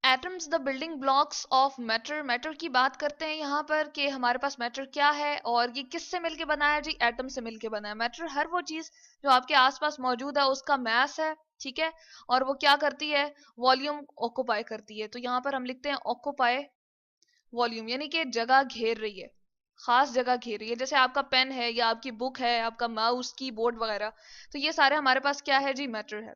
Atoms the building blocks of matter. Matter की बात करते हैं यहाँ पर कि हमारे पास मैटर क्या है और ये किससे मिलके बना है जी, एटम से मिलके बना है। मैटर हर वो चीज जो आपके आसपास मौजूद है उसका मैस है, ठीक है, और वो क्या करती है, वॉल्यूम ऑक्यूपाई करती है। तो यहाँ पर हम लिखते हैं ऑक्यूपाई वॉल्यूम, यानी कि जगह घेर रही है, खास जगह घेर रही है। जैसे आपका पेन है या आपकी बुक है, आपका माउस कीबोर्ड वगैरह, तो ये सारे हमारे पास क्या है जी, मैटर है।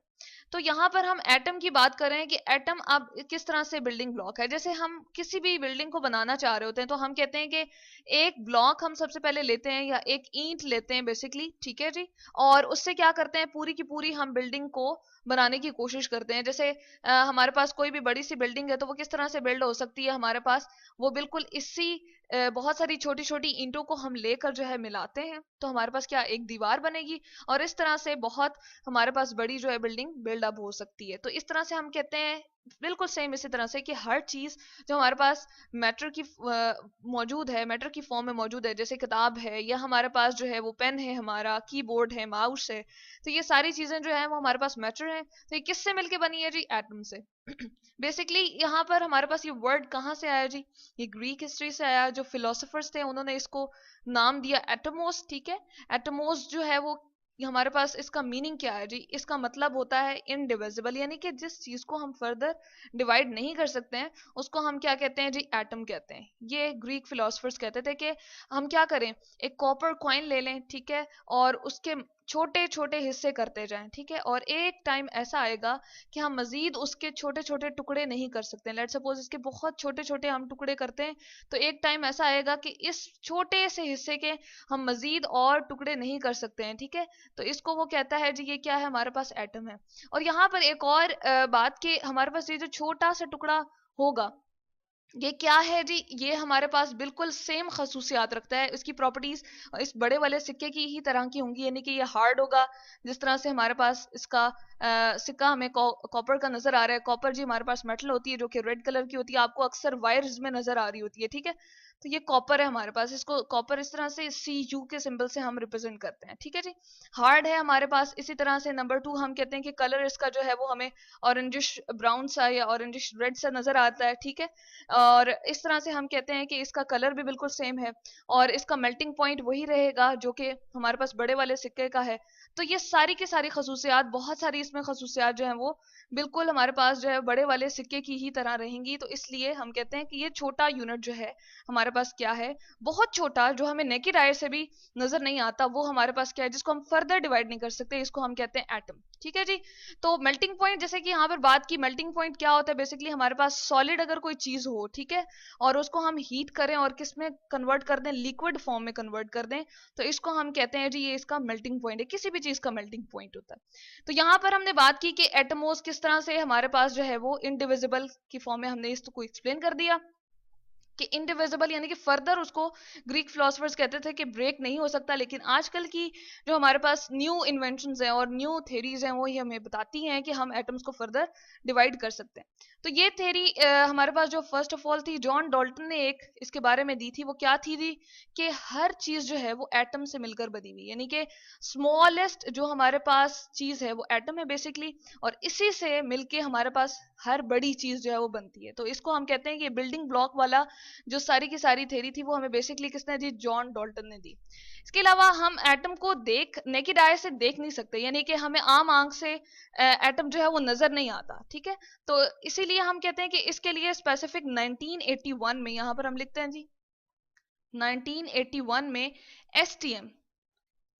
तो यहाँ पर हम एटम की बात कर रहे हैं कि एटम अब किस तरह से बिल्डिंग ब्लॉक है। जैसे हम किसी भी बिल्डिंग को बनाना चाह रहे होते हैं तो हम कहते हैं कि एक ब्लॉक हम सबसे पहले लेते हैं या एक ईंट लेते हैं बेसिकली, ठीक है जी, और उससे क्या करते हैं, पूरी की पूरी हम बिल्डिंग को बनाने की कोशिश करते हैं। जैसे हमारे पास कोई भी बड़ी सी बिल्डिंग है तो वो किस तरह से बिल्ड हो सकती है हमारे पास, वो बिल्कुल इसी बहुत सारी छोटी छोटी ईंटों को हम लेकर जो है मिलाते हैं तो हमारे पास क्या एक दीवार बनेगी, और इस तरह से बहुत हमारे पास बड़ी जो है बिल्डिंग बिल्ड अप हो सकती है। तो इस तरह से हम कहते हैं बिल्कुल सेम इसी तरह से कि हर चीज जो हमारे पास मैटर की मौजूद है, मैटर की फॉर्म में मौजूद है, जैसे किताब है या हमारे पास जो है वो पेन है, हमारा कीबोर्ड है, माउस है, तो ये सारी चीजें जो है वो हमारे पास मैटर है। तो ये किससे मिलके बनी है जी, एटम से। बेसिकली यहाँ पर हमारे पास ये वर्ड कहाँ से आया जी, ये ग्रीक हिस्ट्री से आया। जो फिलोसोफर्स थे उन्होंने इसको नाम दिया एटमोस, ठीक है। एटमोस जो है वो हमारे पास इसका मीनिंग क्या है जी, इसका मतलब होता है इनडिविजिबल, यानी कि जिस चीज को हम फर्दर डिवाइड नहीं कर सकते हैं उसको हम क्या कहते हैं जी, एटम कहते हैं। ये ग्रीक फिलोसफर्स कहते थे कि हम क्या करें, एक कॉपर कॉइन ले लें, ठीक है, और उसके छोटे छोटे हिस्से करते जाएं, ठीक है, और एक टाइम ऐसा आएगा कि हम मजीद उसके छोटे छोटे टुकड़े नहीं कर सकते। लेट सपोज इसके बहुत छोटे छोटे हम टुकड़े करते हैं, तो एक टाइम ऐसा आएगा कि इस छोटे से हिस्से के हम मजीद और टुकड़े नहीं कर सकते हैं, ठीक है। तो इसको वो कहता है जी, ये क्या है, हमारे पास एटम है। और यहाँ पर एक और बात कि हमारे पास ये जो छोटा सा टुकड़ा होगा, ये क्या है जी, ये हमारे पास बिल्कुल सेम खसूसियात रखता है, इसकी प्रॉपर्टीज इस बड़े वाले सिक्के की ही तरह की होंगी, यानी कि ये हार्ड होगा। जिस तरह से हमारे पास इसका सिक्का हमें कॉपर का नजर आ रहा है, कॉपर जी हमारे पास मेटल होती है जो कि रेड कलर की होती है, आपको अक्सर वायर्स में नजर आ रही होती है, ठीक है। तो ये कॉपर है हमारे पास, इसको कॉपर इस तरह से CU के सिंबल से हम रिप्रेजेंट करते हैं, ठीक है जी। हार्ड है हमारे पास। इसी तरह से नंबर 2 हम कहते हैं कि कलर इसका जो है वो हमें ऑरेंजिश ब्राउन सा या ऑरेंजिश रेड सा नजर आता है, ठीक है। और इस तरह से हम कहते हैं कि इसका कलर भी बिल्कुल सेम है और इसका मेल्टिंग पॉइंट वही रहेगा जो कि हमारे पास बड़े वाले सिक्के का है। तो ये सारी की सारी खसूसियात, बहुत सारी इसमें खसूसियात जो है वो बिल्कुल हमारे पास जो है बड़े वाले सिक्के की ही तरह रहेंगी। तो इसलिए हम कहते हैं कि ये छोटा यूनिट जो है हमारे पास क्या है, बहुत छोटा, जो हमें नेकेड आई से भी नजर नहीं आता, वो हमारे पास क्या है, जिसको हम फर्दर डिवाइड नहीं कर सकते, इसको हम कहते हैं एटम, ठीक है जी। तो मेल्टिंग पॉइंट, जैसे कि यहाँ पर बात की, मेल्टिंग पॉइंट क्या होता है, बेसिकली हमारे पास सॉलिड अगर कोई चीज हो, ठीक है, और उसको हम हीट करें और किस में कन्वर्ट कर दें, लिक्विड फॉर्म में कन्वर्ट कर दें, तो इसको हम कहते हैं जी ये इसका मेल्टिंग पॉइंट है, किसी भी चीज का मेल्टिंग पॉइंट होता है। तो यहाँ पर हमने बात की कि एटमोस किस तरह से हमारे पास जो है वो इनडिविजिबल की फॉर्म में, हमने इसको एक्सप्लेन कर दिया कि इनडिविजिबल यानी कि फर्दर उसको ग्रीक फिलोसफर्स कहते थे कि ब्रेक नहीं हो सकता। लेकिन आजकल की जो हमारे पास न्यू इन्वेंशंस हैं और न्यू थेरीज हैं वो ही हमें बताती हैं कि हम एटम्स को फर्दर डिवाइड कर सकते हैं। तो ये थेरी हमारे पास जो फर्स्ट ऑफ ऑल थी, जॉन डॉल्टन ने एक इसके बारे में दी थी, वो क्या थी जी, कि हर चीज जो है वो एटम से मिलकर बनी हुई, यानी कि स्मॉलेस्ट जो हमारे पास चीज है वो एटम है बेसिकली, और इसी से मिलके हमारे पास हर बड़ी चीज जो है वो बनती है। तो इसको हम कहते हैं कि बिल्डिंग ब्लॉक वाला जो सारी की सारी थेरी थी वो हमें बेसिकली किसने दी, जॉन डॉल्टन ने दी। इसके अलावा हम एटम को देख नेकेड आई से देख नहीं सकते, यानी कि हमें आम आंख से एटम जो है वो नजर नहीं आता, ठीक है। तो इसीलिए हम कहते हैं कि इसके लिए स्पेसिफिक 1981 में, यहां पर हम लिखते हैं जी 1981 में, STM,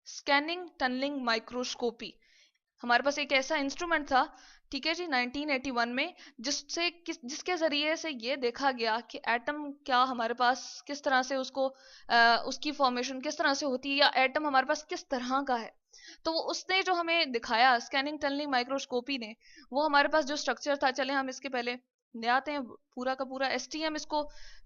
स्कैनिंग टनलिंग माइक्रोस्कोपी, हमारे पास एक ऐसा इंस्ट्रूमेंट था, ठीक है जी, 1981 में, जिसके जरिए से ये देखा गया कि एटम क्या हमारे पास किस तरह से उसको उसकी फॉर्मेशन किस तरह से होती है, या एटम हमारे पास किस तरह का है। तो वो उसने जो हमें दिखाया स्कैनिंग टनलिंग माइक्रोस्कोपी ने, वो हमारे पास जो स्ट्रक्चर था, चले हम इसके पहले ले आते हैं पूरा का पूरा। STM, इसको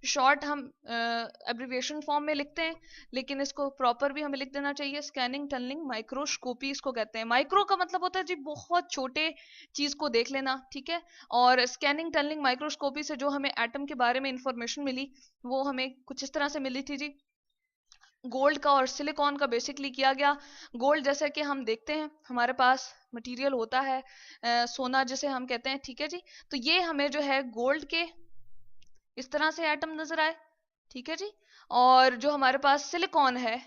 शॉर्ट हम एब्रिविएशन फॉर्म में लिखते हैं, लेकिन इसको प्रॉपर भी हमें लिख देना चाहिए, स्कैनिंग टनलिंग माइक्रोस्कोपी इसको कहते हैं। माइक्रो का मतलब होता है जी बहुत छोटे चीज को देख लेना, ठीक है, और स्कैनिंग टनलिंग माइक्रोस्कोपी से जो हमें एटम के बारे में इंफॉर्मेशन मिली वो हमें कुछ इस तरह से मिली थी जी। गोल्ड का और सिलिकॉन का बेसिकली किया गया। गोल्ड जैसे कि हम देखते हैं हमारे पास मटेरियल होता है, सोना जिसे हम कहते हैं, ठीक है जी। तो ये हमें जो है गोल्ड के इस तरह से एटम नजर आए, ठीक है जी। और जो हमारे पास सिलिकॉन है,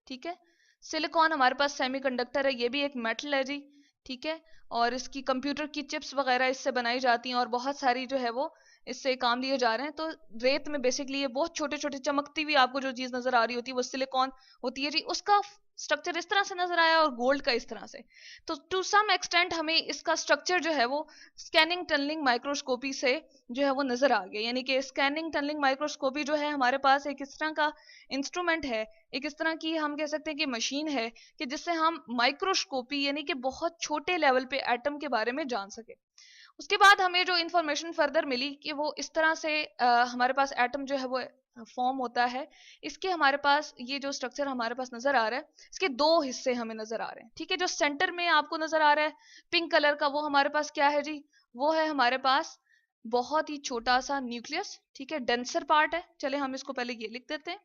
ठीक है, सिलिकॉन हमारे पास सेमीकंडक्टर है, ये भी एक मेटल है जी, ठीक है। और इसकी कंप्यूटर की चिप्स वगैरह इससे बनाई जाती हैं और बहुत सारी जो है वो इससे काम लिए जा रहे हैं। तो रेत में बेसिकली ये बहुत छोटे छोटे चमकती हुई आपको जो चीज नजर आ रही होती है वो सिलिकॉन होती है जी। उसका स्ट्रक्चर इस तरह से नजर आया और गोल्ड का इस तरह से। तो टू सम एक्सटेंट हमें इसका स्ट्रक्चर जो है वो स्कैनिंग टनलिंग माइक्रोस्कोपी से जो है वो नजर आ गया। यानी कि स्कैनिंग टनलिंग माइक्रोस्कोपी जो है हमारे पास एक इस तरह का इंस्ट्रूमेंट है, एक इस तरह की हम कह सकते हैं कि मशीन है कि जिससे हम माइक्रोस्कोपी यानी कि बहुत छोटे लेवल पे एटम के बारे में जान सके। उसके बाद हमें जो इंफॉर्मेशन फर्दर मिली कि वो इस तरह से हमारे पास एटम जो है वो फॉर्म होता है। इसके हमारे पास ये जो स्ट्रक्चर हमारे पास नजर आ रहा है, इसके दो हिस्से हमें नजर आ रहे हैं, ठीक है। जो सेंटर में आपको नजर आ रहा है पिंक कलर का, वो हमारे पास क्या है जी, वो है हमारे पास बहुत ही छोटा सा न्यूक्लियस, ठीक है, डेंसर पार्ट है। चले हम इसको पहले ये लिख देते हैं,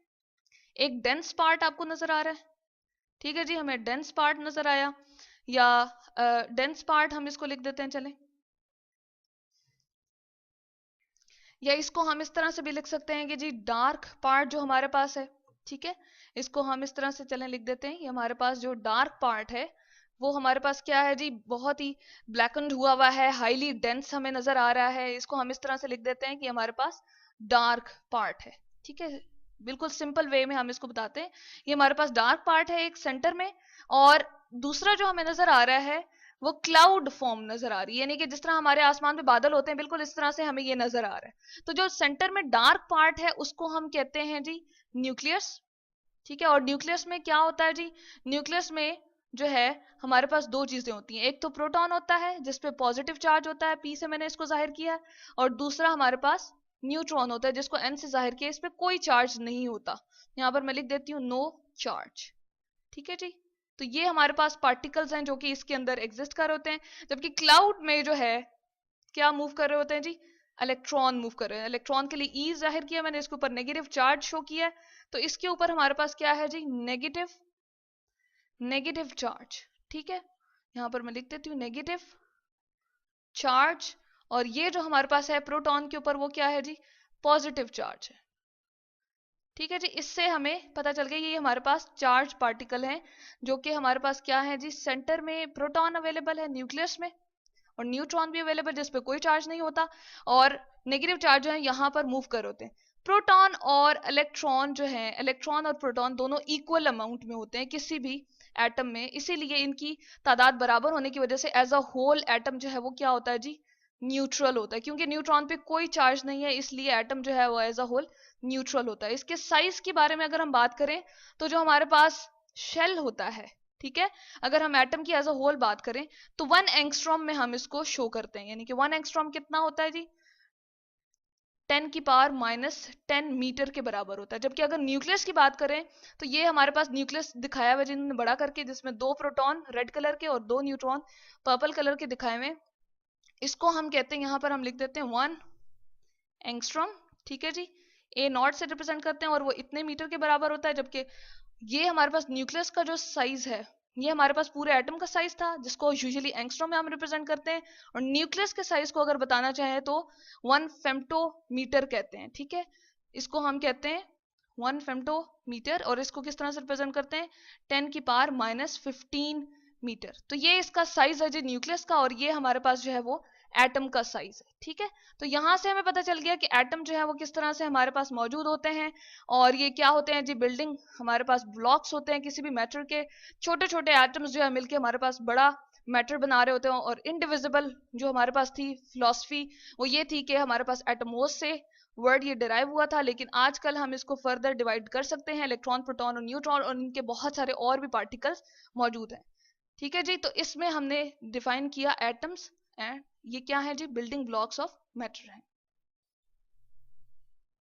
एक डेंस पार्ट आपको नजर आ रहा है, ठीक है जी, हमें डेंस पार्ट नजर आया, या डेंस पार्ट हम इसको लिख देते हैं, चले। या इसको हम इस तरह से भी लिख सकते हैं कि जी डार्क पार्ट जो हमारे पास है, ठीक है, इसको हम इस तरह से चलें लिख देते हैं, ये हमारे पास जो डार्क पार्ट है वो हमारे पास क्या है जी, बहुत ही ब्लैकन्ड हुआ हुआ है, हाईली डेंस हमें नजर आ रहा है। इसको हम इस तरह से लिख देते हैं कि हमारे पास डार्क पार्ट है, ठीक है। बिल्कुल सिंपल वे में हम इसको बताते हैं, ये हमारे पास डार्क पार्ट है एक सेंटर में, और दूसरा जो हमें नजर आ रहा है वो क्लाउड फॉर्म नजर आ रही है, यानी कि जिस तरह हमारे आसमान में बादल होते हैं बिल्कुल इस तरह से हमें ये नजर आ रहा है। तो जो सेंटर में डार्क पार्ट है उसको हम कहते हैं जी न्यूक्लियस, ठीक है। और न्यूक्लियस में क्या होता है जी, न्यूक्लियस में जो है हमारे पास दो चीजें होती हैं, एक तो प्रोटॉन होता है जिसपे पॉजिटिव चार्ज होता है, पी से मैंने इसको जाहिर किया है, और दूसरा हमारे पास न्यूट्रॉन होता है जिसको एन से जाहिर किया, इस पे कोई चार्ज नहीं होता। यहां पर मैं लिख देती हूँ नो चार्ज, ठीक है जी। तो ये हमारे पास पार्टिकल्स हैं जो कि इसके अंदर एग्जिस्ट कर रहे होते हैं, जबकि क्लाउड में जो है क्या मूव कर रहे होते हैं जी, इलेक्ट्रॉन मूव कर रहे हैं। इलेक्ट्रॉन के लिए ई जाहिर किया मैंने, इसके ऊपर नेगेटिव चार्ज शो किया है, तो इसके ऊपर हमारे पास क्या है जी, नेगेटिव नेगेटिव चार्ज, ठीक है। यहां पर मैं लिख देती हूँ नेगेटिव चार्ज, और ये जो हमारे पास है प्रोटॉन के ऊपर वो क्या है जी, पॉजिटिव चार्ज है, ठीक है जी। इससे हमें पता चल गया ये हमारे पास चार्ज पार्टिकल हैं, जो कि हमारे पास क्या है जी, सेंटर में प्रोटॉन अवेलेबल है न्यूक्लियस में, और न्यूट्रॉन भी अवेलेबल जिस पे कोई चार्ज नहीं होता, और नेगेटिव चार्ज जो है यहाँ पर मूव कर होते हैं। प्रोटॉन और इलेक्ट्रॉन जो है, इलेक्ट्रॉन और प्रोटॉन दोनों इक्वल अमाउंट में होते हैं किसी भी एटम में, इसीलिए इनकी तादाद बराबर होने की वजह से एज अ होल एटम जो है वो क्या होता है जी, न्यूट्रल होता है। क्योंकि न्यूट्रॉन पे कोई चार्ज नहीं है इसलिए एटम जो है वो एज अ होल न्यूट्रल होता है। इसके साइज के बारे में अगर हम बात करें तो जो हमारे पास शेल होता है, ठीक है, अगर हम एटम की एज अ होल बात करें तो 1 एंगस्ट्रॉम में हम इसको शो करते हैं, यानी कि 1 एंगस्ट्रॉम कितना होता है जी, 10⁻⁻10 मीटर के बराबर होता है। जबकि अगर न्यूक्लियस की बात करें तो ये हमारे पास न्यूक्लियस दिखाया हुआ जिन्होंने बड़ा करके, जिसमें 2 प्रोटॉन रेड कलर के और 2 न्यूट्रॉन पर्पल कलर के दिखाए हुए, इसको हम कहते हैं, यहां पर हम लिख देते हैं 1 एंगस्ट्रॉम, ठीक है जी। ए नॉट से रिप्रेजेंट करते हैं और वो इतने मीटर के बराबर होता है। जबकि ये हमारे पास न्यूक्लियस का जो साइज है ये हमारे पास पूरे एटम का साइज था जिसको यूजुअली एंगस्ट्रॉम में हम रिप्रेजेंट करते हैं, और न्यूक्लियस के साइज को अगर बताना चाहें तो 1 फेम्टोमीटर कहते हैं, ठीक है। इसको हम कहते हैं 1 फेम्टोमीटर, और इसको किस तरह से रिप्रेजेंट करते हैं, 10⁻⁻15 मीटर। तो ये इसका साइज है जी न्यूक्लियस का, और ये हमारे पास जो है वो एटम का साइज है, ठीक है। तो यहां से हमें पता चल गया कि एटम जो है वो किस तरह से हमारे पास मौजूद होते हैं, और ये क्या होते हैं जी, बिल्डिंग हमारे पास ब्लॉक्स होते हैं किसी भी मैटर के, छोटे छोटे एटम्स जो है मिलके हमारे पास बड़ा मैटर बना रहे होते हैं। और इनडिविजिबल जो हमारे पास थी फिलॉसफी वो ये थी कि हमारे पास एटमोस से वर्ड ये डिराइव हुआ था, लेकिन आजकल हम इसको फर्दर डिवाइड कर सकते हैं, इलेक्ट्रॉन प्रोटॉन और न्यूट्रॉन, और इनके बहुत सारे और भी पार्टिकल्स मौजूद हैं, ठीक है जी। तो इसमें हमने डिफाइन किया एटम्स, एंड ये क्या है जी, बिल्डिंग ब्लॉक्स ऑफ मैटर है।